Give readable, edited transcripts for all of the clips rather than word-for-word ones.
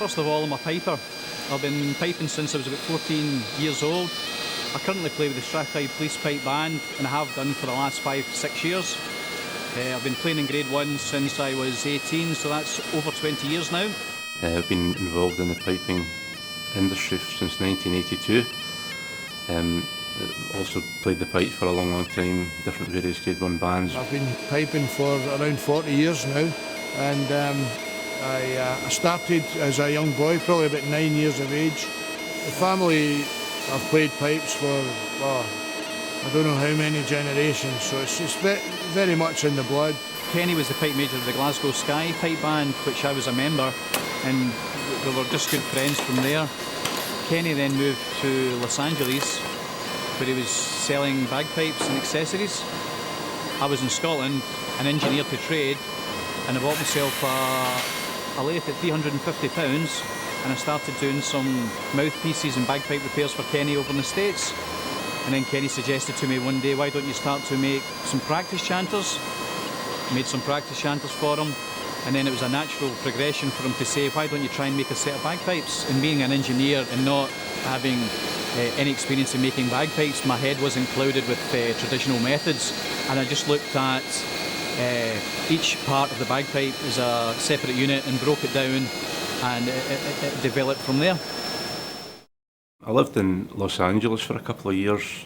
First of all, I'm a piper. I've been piping since I was about 14 years old. I currently play with the Strathclyde Police Pipe Band, and I have done for the last 5-6 years. I've been playing in Grade 1 since I was 18, so that's over 20 years now. I've been involved in the piping industry since 1982. Also played the pipe for a long time, different various Grade 1 bands. I've been piping for around 40 years now, and I started as a young boy, probably about 9 years of age. The family have played pipes for, I don't know how many generations, so it's very much in the blood. Kenny was the pipe major of the Glasgow Sky Pipe Band, which I was a member, and we were just good friends from there. Kenny then moved to Los Angeles, where he was selling bagpipes and accessories. I was in Scotland, an engineer to trade, and I bought myself a lathe at £350, and I started doing some mouthpieces and bagpipe repairs for Kenny over in the States. And then Kenny suggested to me one day, why don't you start to make some practice chanters? Made some practice chanters for him, and then it was a natural progression for him to say, why don't you try and make a set of bagpipes? And being an engineer and not having any experience in making bagpipes, my head wasn't clouded with traditional methods, and I just looked at each part of the bagpipe as a separate unit and broke it down, and it developed from there. I lived in Los Angeles for a couple of years,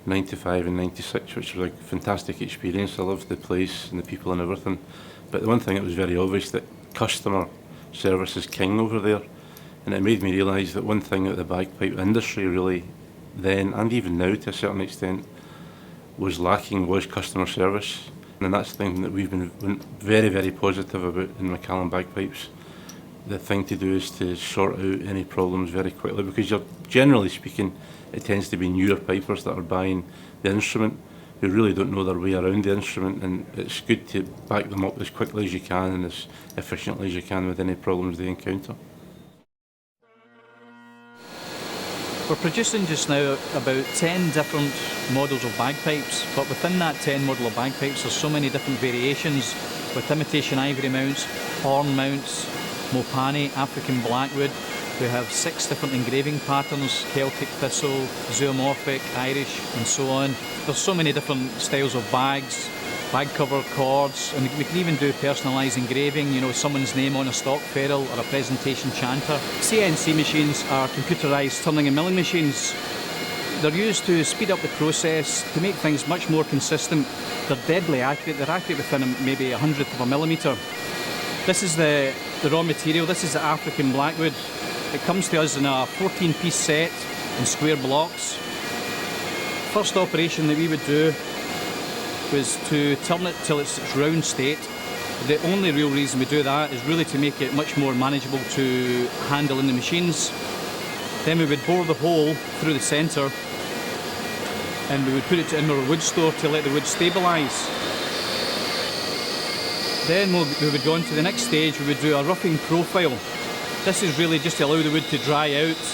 95 and 96, which was a fantastic experience. I loved the place and the people and everything. But the one thing that was very obvious, that customer service is king over there. And it made me realise that one thing that the bagpipe industry really then, and even now to a certain extent, was lacking was customer service. And that's the thing that we've been very, very positive about in McCallum Bagpipes. The thing to do is to sort out any problems very quickly, because generally speaking, it tends to be newer pipers that are buying the instrument who really don't know their way around the instrument, and it's good to back them up as quickly as you can and as efficiently as you can with any problems they encounter. We're producing just now about 10 different models of bagpipes, but within that 10 model of bagpipes there's so many different variations with imitation ivory mounts, horn mounts, Mopani, African blackwood. We have 6 different engraving patterns: Celtic thistle, zoomorphic, Irish, and so on. There's so many different styles of bags, bag cover, cords, and we can even do personalised engraving, you know, someone's name on a stock ferrule or a presentation chanter. CNC machines are computerised turning and milling machines. They're used to speed up the process, to make things much more consistent. They're deadly accurate. They're accurate within maybe 1/100 of a millimetre. This is the raw material. This is the African blackwood. It comes to us in a 14-piece set in square blocks. First operation that we would do was to turn it till it's round state. The only real reason we do that is really to make it much more manageable to handle in the machines. Then we would bore the hole through the centre, and we would put it in our wood store to let the wood stabilise. Then we would go on to the next stage. We would do a roughing profile. This is really just to allow the wood to dry out,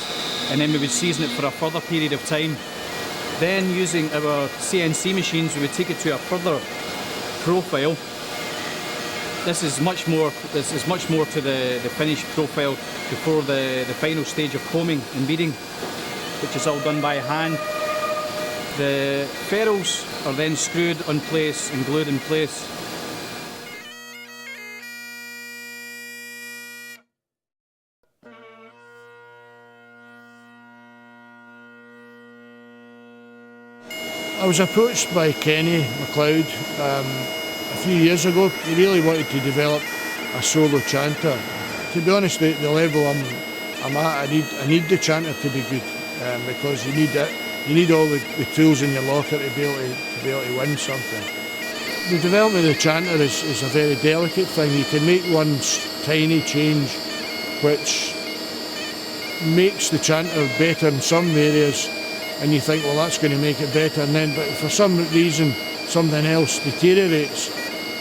and then we would season it for a further period of time. Then, using our CNC machines, we would take it to a further profile. This is much more to the finished profile before the final stage of combing and beading, which is all done by hand. The ferrules are then screwed in place and glued in place. I was approached by Kenny McLeod a few years ago. He really wanted to develop a solo chanter. To be honest, the level I'm at, I need the chanter to be good, because you need all the tools in your locker to be able to win something. The development of the chanter is a very delicate thing. You can make one tiny change which makes the chanter better in some areas, and you think, well, that's going to make it better, and then, but for some reason, something else deteriorates.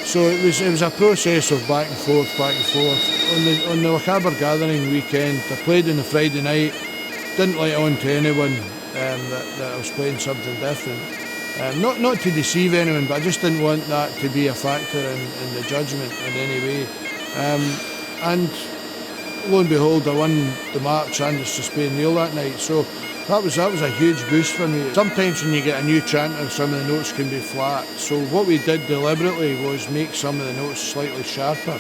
So it was a process of back and forth. On the Lochaber Gathering weekend, I played on the Friday night, didn't let on to anyone that I was playing something different. Not to deceive anyone, but I just didn't want that to be a factor in the judgment in any way. And lo and behold, I won the March and the Spain Reel that night. So that was a huge boost for me. Sometimes when you get a new chanter, some of the notes can be flat. So what we did deliberately was make some of the notes slightly sharper.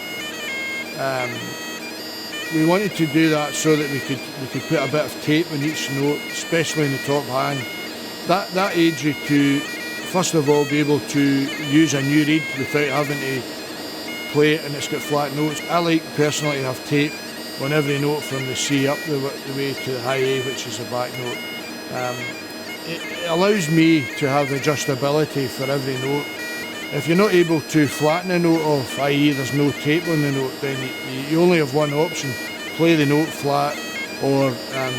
We wanted to do that so that we could put a bit of tape on each note, especially in the top hand. That aids you to, first of all, be able to use a new reed without having to play it and it's got flat notes. I like personally to have tape on every note from the C up the way to the high A, which is the back note. It allows me to have adjustability for every note. If you're not able to flatten a note off, i.e. there's no tape on the note, then you only have one option: play the note flat or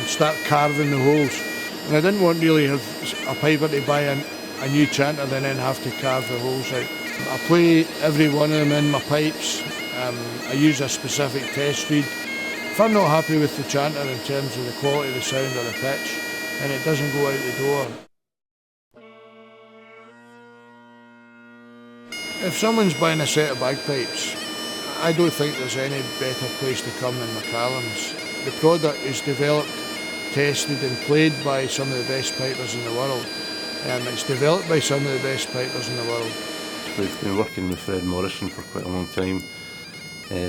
start carving the holes. And I didn't want really have a piper to buy a new chanter and then have to carve the holes out. I play every one of them in my pipes. I use a specific test reed. If I'm not happy with the chanter in terms of the quality of the sound or the pitch, then it doesn't go out the door. If someone's buying a set of bagpipes, I don't think there's any better place to come than McCallum's. The product is developed, tested and played by some of the best pipers in the world. It's developed by some of the best pipers in the world. We've been working with Fred Morrison for quite a long time.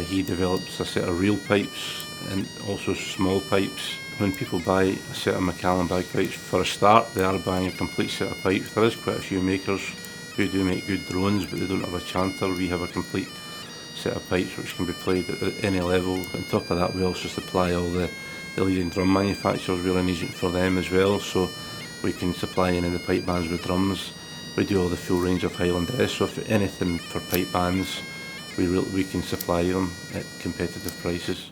He develops a set of real pipes and also small pipes. When people buy a set of McCallum Bagpipes, for a start they are buying a complete set of pipes. There is quite a few makers who do make good drones, but they don't have a chanter. We have a complete set of pipes which can be played at any level. On top of that, we also supply all the leading drum manufacturers. We're an agent for them as well, so we can supply any of the pipe bands with drums. We do all the full range of Highland dress, so if anything for pipe bands, we can supply them at competitive prices.